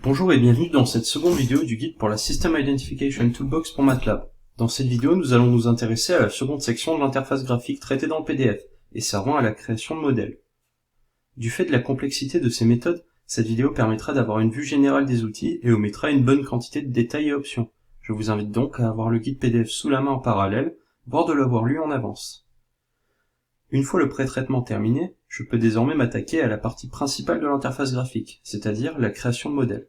Bonjour et bienvenue dans cette seconde vidéo du guide pour la System Identification Toolbox pour MATLAB. Dans cette vidéo, nous allons nous intéresser à la seconde section de l'interface graphique traitée dans le PDF et servant à la création de modèles. Du fait de la complexité de ces méthodes, cette vidéo permettra d'avoir une vue générale des outils et omettra une bonne quantité de détails et options. Je vous invite donc à avoir le guide PDF sous la main en parallèle, voire de l'avoir lu en avance. Une fois le pré-traitement terminé, je peux désormais m'attaquer à la partie principale de l'interface graphique, c'est-à-dire la création de modèles.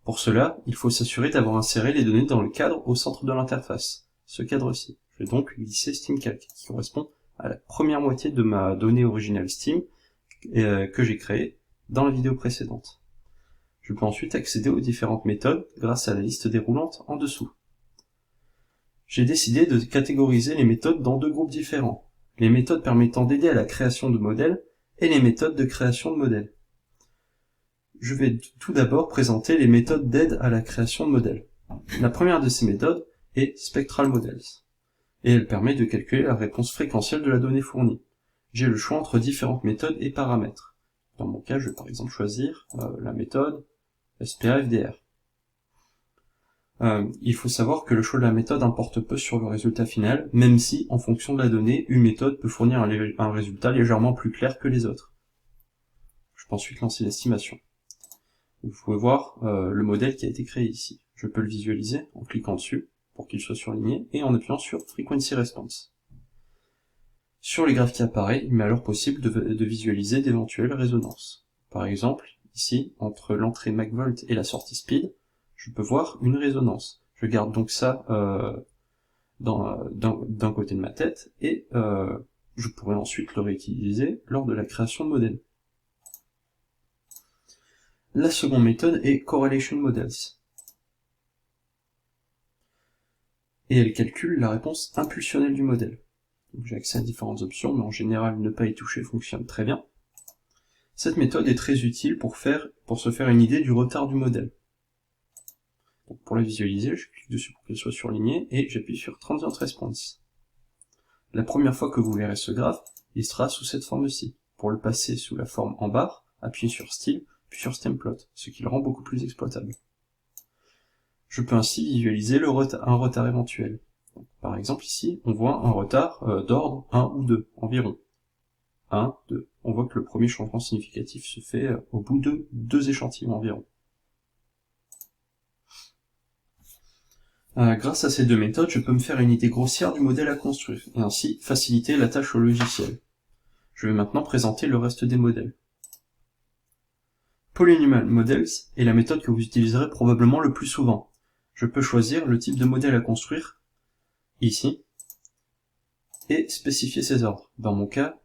Pour cela, il faut s'assurer d'avoir inséré les données dans le cadre au centre de l'interface, ce cadre-ci. Je vais donc glisser SteamCalc, qui correspond à la première moitié de ma donnée originale Steam que j'ai créée dans la vidéo précédente. Je peux ensuite accéder aux différentes méthodes grâce à la liste déroulante en dessous. J'ai décidé de catégoriser les méthodes dans deux groupes différents, les méthodes permettant d'aider à la création de modèles et les méthodes de création de modèles. Je vais tout d'abord présenter les méthodes d'aide à la création de modèles. La première de ces méthodes est Spectral Models, et elle permet de calculer la réponse fréquentielle de la donnée fournie. J'ai le choix entre différentes méthodes et paramètres. Dans mon cas, je vais par exemple choisir la méthode SPA-FDR. Il faut savoir que le choix de la méthode importe peu sur le résultat final, même si, en fonction de la donnée, une méthode peut fournir un résultat légèrement plus clair que les autres. Je peux ensuite lancer l'estimation. Vous pouvez voir le modèle qui a été créé ici. Je peux le visualiser en cliquant dessus pour qu'il soit surligné et en appuyant sur Frequency Response. Sur les graphes qui apparaissent, il m'est alors possible de visualiser d'éventuelles résonances. Par exemple, ici, entre l'entrée MacVolt et la sortie Speed, je peux voir une résonance. Je garde donc ça d'un côté de ma tête et je pourrais ensuite le réutiliser lors de la création de modèles. La seconde méthode est Correlation Models. Et elle calcule la réponse impulsionnelle du modèle. J'ai accès à différentes options, mais en général, ne pas y toucher fonctionne très bien. Cette méthode est très utile pour se faire une idée du retard du modèle. Donc pour la visualiser, je clique dessus pour qu'elle soit surlignée, et j'appuie sur Transient Response. La première fois que vous verrez ce graphe, il sera sous cette forme-ci. Pour le passer sous la forme en barre, appuyez sur Style, puis sur Stemplot, ce qui le rend beaucoup plus exploitable. Je peux ainsi visualiser un retard éventuel. Donc, par exemple ici, on voit un retard d'ordre 1 ou 2, environ. 1, 2. On voit que le premier changement significatif se fait au bout de 2 échantillons environ. Grâce à ces deux méthodes, je peux me faire une idée grossière du modèle à construire, et ainsi faciliter la tâche au logiciel. Je vais maintenant présenter le reste des modèles. Polynomial Models est la méthode que vous utiliserez probablement le plus souvent. Je peux choisir le type de modèle à construire, ici, et spécifier ses ordres. Dans mon cas,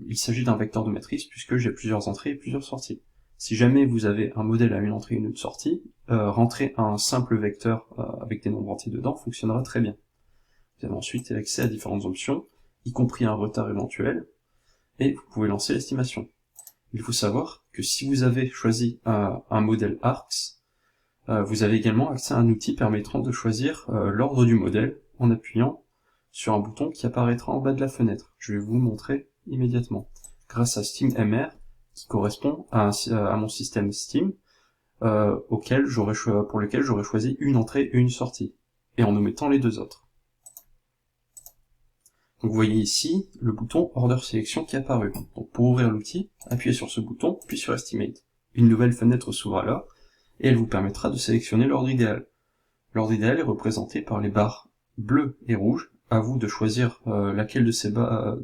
il s'agit d'un vecteur de matrice puisque j'ai plusieurs entrées et plusieurs sorties. Si jamais vous avez un modèle à une entrée et une sortie, rentrer un simple vecteur avec des nombres entiers dedans fonctionnera très bien. Vous avez ensuite accès à différentes options, y compris un retard éventuel, et vous pouvez lancer l'estimation. Il faut savoir que si vous avez choisi un modèle ARCS, vous avez également accès à un outil permettant de choisir l'ordre du modèle en appuyant sur un bouton qui apparaîtra en bas de la fenêtre. Je vais vous montrer immédiatement. Grâce à SteamMR, qui correspond à mon système Steam, pour lequel j'aurais choisi une entrée et une sortie, et en omettant les deux autres. Donc vous voyez ici le bouton Order Selection qui est apparu. Donc pour ouvrir l'outil, appuyez sur ce bouton, puis sur Estimate. Une nouvelle fenêtre s'ouvre alors, et elle vous permettra de sélectionner l'ordre idéal. L'ordre idéal est représenté par les barres bleues et rouges. À vous de choisir laquelle de ces barres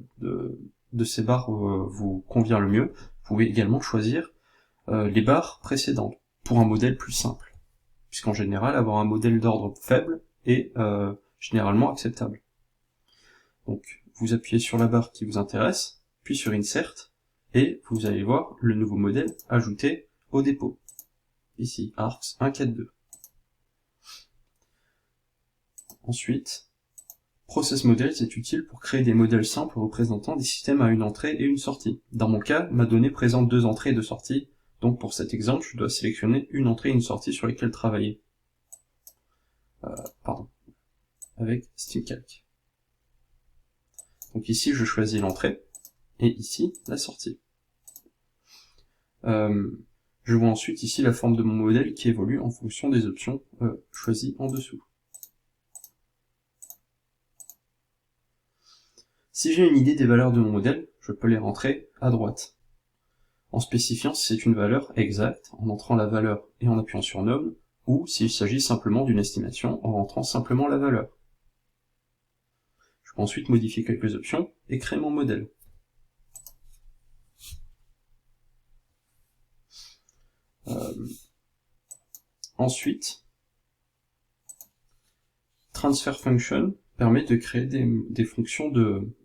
vous convient le mieux. Vous pouvez également choisir les barres précédentes pour un modèle plus simple, puisqu'en général avoir un modèle d'ordre faible est généralement acceptable. Donc vous appuyez sur la barre qui vous intéresse, puis sur Insert, et vous allez voir le nouveau modèle ajouté au dépôt. Ici, ARCS 142. Ensuite, Process Models est utile pour créer des modèles simples représentant des systèmes à une entrée et une sortie. Dans mon cas, ma donnée présente 2 entrées et 2 sorties, donc pour cet exemple, je dois sélectionner une entrée et une sortie sur lesquelles travailler. Avec SteamCalc. Donc ici, je choisis l'entrée, et ici, la sortie. Je Je vois ensuite ici la forme de mon modèle qui évolue en fonction des options choisies en dessous. Si j'ai une idée des valeurs de mon modèle, je peux les rentrer à droite, en spécifiant si c'est une valeur exacte, en entrant la valeur et en appuyant sur None, ou s'il s'agit simplement d'une estimation, en rentrant simplement la valeur. Je peux ensuite modifier quelques options et créer mon modèle. Ensuite, Transfer Function permet de créer des fonctions de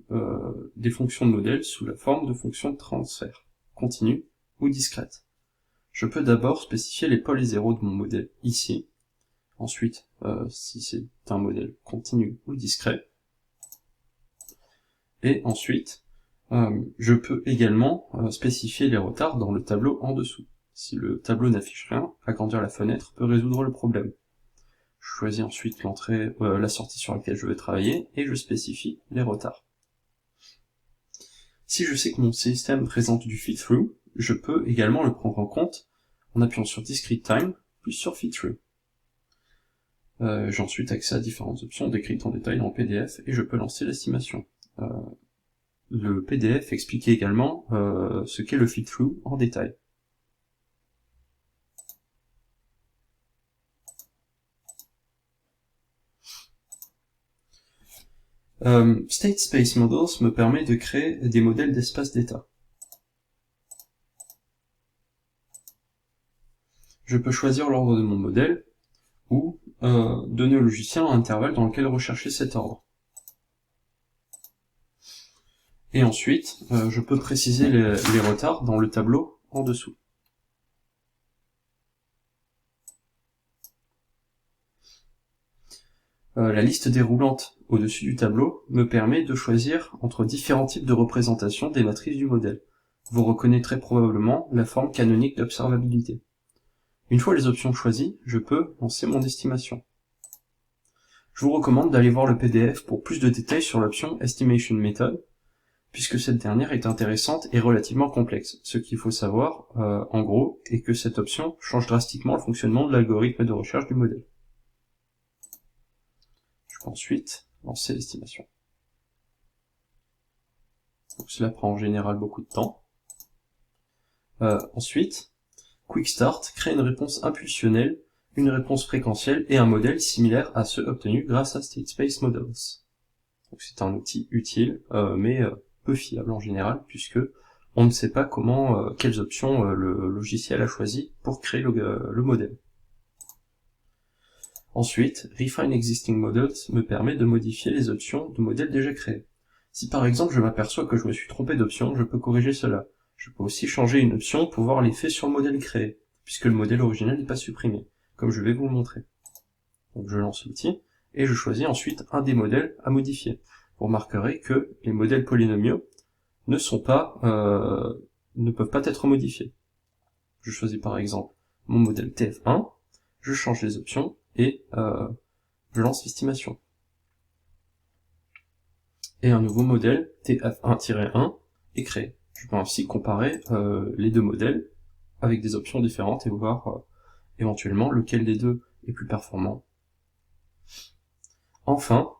modèle sous la forme de fonctions de transfert, continue ou discrète. Je peux d'abord spécifier les pôles et zéros de mon modèle ici, ensuite si c'est un modèle continu ou discret, et ensuite je peux également spécifier les retards dans le tableau en dessous. Si le tableau n'affiche rien, agrandir la fenêtre peut résoudre le problème. Je choisis ensuite l'entrée, la sortie sur laquelle je vais travailler, et je spécifie les retards. Si je sais que mon système présente du fit-through, je peux également le prendre en compte en appuyant sur Discrete Time, plus sur fit-through. J'ai ensuite accès à différentes options décrites en détail dans le PDF, et je peux lancer l'estimation. Le PDF explique également ce qu'est le fit-through en détail. State Space Models me permet de créer des modèles d'espace d'état. Je peux choisir l'ordre de mon modèle, ou donner au logiciel un intervalle dans lequel rechercher cet ordre. Et ensuite, je peux préciser les retards dans le tableau en dessous. La liste déroulante au-dessus du tableau me permet de choisir entre différents types de représentations des matrices du modèle. Vous reconnaîtrez probablement la forme canonique d'observabilité. Une fois les options choisies, je peux lancer mon estimation. Je vous recommande d'aller voir le PDF pour plus de détails sur l'option Estimation Method, puisque cette dernière est intéressante et relativement complexe. Ce qu'il faut savoir, en gros, est que cette option change drastiquement le fonctionnement de l'algorithme de recherche du modèle. Je peux ensuite lancer l'estimation. Donc cela prend en général beaucoup de temps. Ensuite, Quick Start crée une réponse impulsionnelle, une réponse fréquentielle et un modèle similaire à ceux obtenus grâce à State Space Models. Donc c'est un outil utile, mais peu fiable en général, puisque on ne sait pas quelles options le logiciel a choisi pour créer le modèle. Ensuite, Refine Existing Models me permet de modifier les options de modèles déjà créés. Si par exemple je m'aperçois que je me suis trompé d'option, je peux corriger cela. Je peux aussi changer une option pour voir l'effet sur le modèle créé, puisque le modèle original n'est pas supprimé, comme je vais vous le montrer. Donc je lance l'outil, et je choisis ensuite un des modèles à modifier. Vous remarquerez que les modèles polynomiaux ne peuvent pas être modifiés. Je choisis par exemple mon modèle TF1, je change les options, et je lance l'estimation. Et un nouveau modèle, TF1-1, est créé. Je peux ainsi comparer les deux modèles avec des options différentes et voir éventuellement lequel des deux est plus performant. Enfin,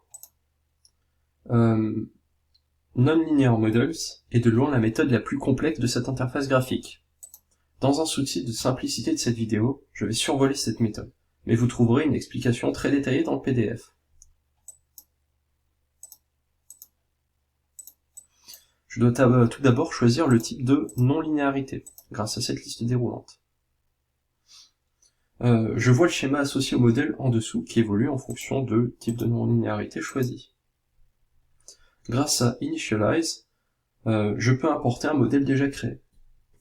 Non-Linear Models est de loin la méthode la plus complexe de cette interface graphique. Dans un souci de simplicité de cette vidéo, je vais survoler cette méthode, mais vous trouverez une explication très détaillée dans le PDF. Je dois tout d'abord choisir le type de non-linéarité, grâce à cette liste déroulante. Je vois le schéma associé au modèle en dessous qui évolue en fonction de type de non-linéarité choisi. Grâce à Initialize, je peux importer un modèle déjà créé.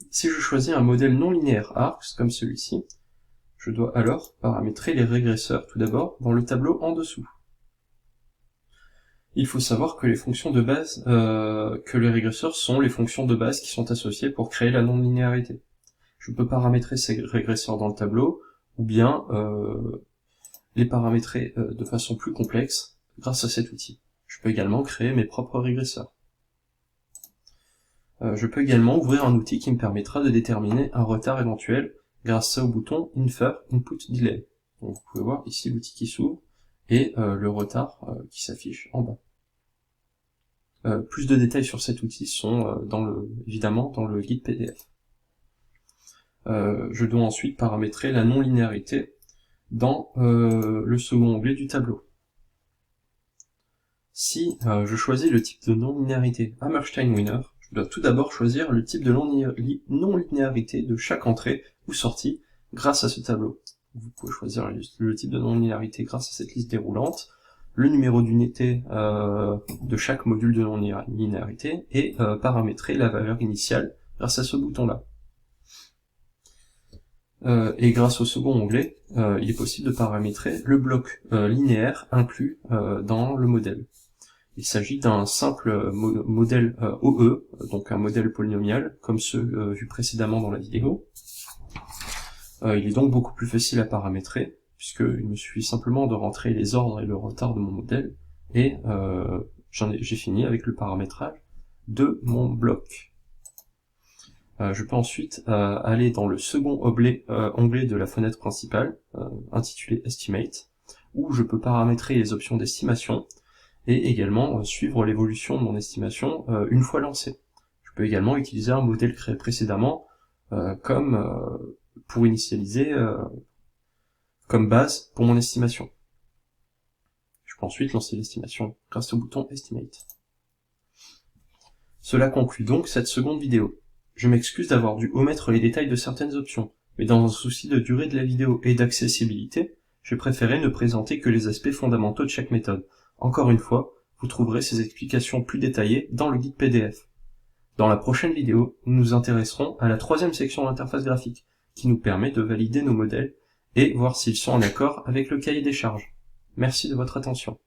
Si je choisis un modèle non linéaire ARCS, comme celui-ci, je dois alors paramétrer les régresseurs tout d'abord dans le tableau en dessous. Il faut savoir que les fonctions de base, que les régresseurs sont les fonctions de base qui sont associées pour créer la non-linéarité. Je peux paramétrer ces régresseurs dans le tableau, ou bien les paramétrer de façon plus complexe grâce à cet outil. Je peux également créer mes propres régresseurs. Je peux également ouvrir un outil qui me permettra de déterminer un retard éventuel grâce au bouton Infer Input Delay. Donc, vous pouvez voir ici l'outil qui s'ouvre et le retard qui s'affiche en bas. Plus de détails sur cet outil sont évidemment dans le guide PDF. Je dois ensuite paramétrer la non-linéarité dans le second onglet du tableau. Si je choisis le type de non-linéarité Hammerstein Winner, je dois tout d'abord choisir le type de non-linéarité de chaque entrée ou sortie grâce à ce tableau. Vous pouvez choisir le type de non-linéarité grâce à cette liste déroulante, le numéro d'unité de chaque module de non-linéarité et paramétrer la valeur initiale grâce à ce bouton-là. Et grâce au second onglet, il est possible de paramétrer le bloc linéaire inclus dans le modèle. Il s'agit d'un simple modèle OE, donc un modèle polynomial, comme ceux vus précédemment dans la vidéo. Il est donc beaucoup plus facile à paramétrer, puisqu'il me suffit simplement de rentrer les ordres et le retard de mon modèle, et j'ai fini avec le paramétrage de mon bloc. Je peux ensuite aller dans le second onglet de la fenêtre principale, intitulé Estimate, où je peux paramétrer les options d'estimation, et également suivre l'évolution de mon estimation une fois lancée. Je peux également utiliser un modèle créé précédemment pour initialiser comme base pour mon estimation. Je peux ensuite lancer l'estimation grâce au bouton Estimate. Cela conclut donc cette seconde vidéo. Je m'excuse d'avoir dû omettre les détails de certaines options, mais dans un souci de durée de la vidéo et d'accessibilité, j'ai préféré ne présenter que les aspects fondamentaux de chaque méthode. Encore une fois, vous trouverez ces explications plus détaillées dans le guide PDF. Dans la prochaine vidéo, nous nous intéresserons à la troisième section d'interface graphique, qui nous permet de valider nos modèles et voir s'ils sont en accord avec le cahier des charges. Merci de votre attention.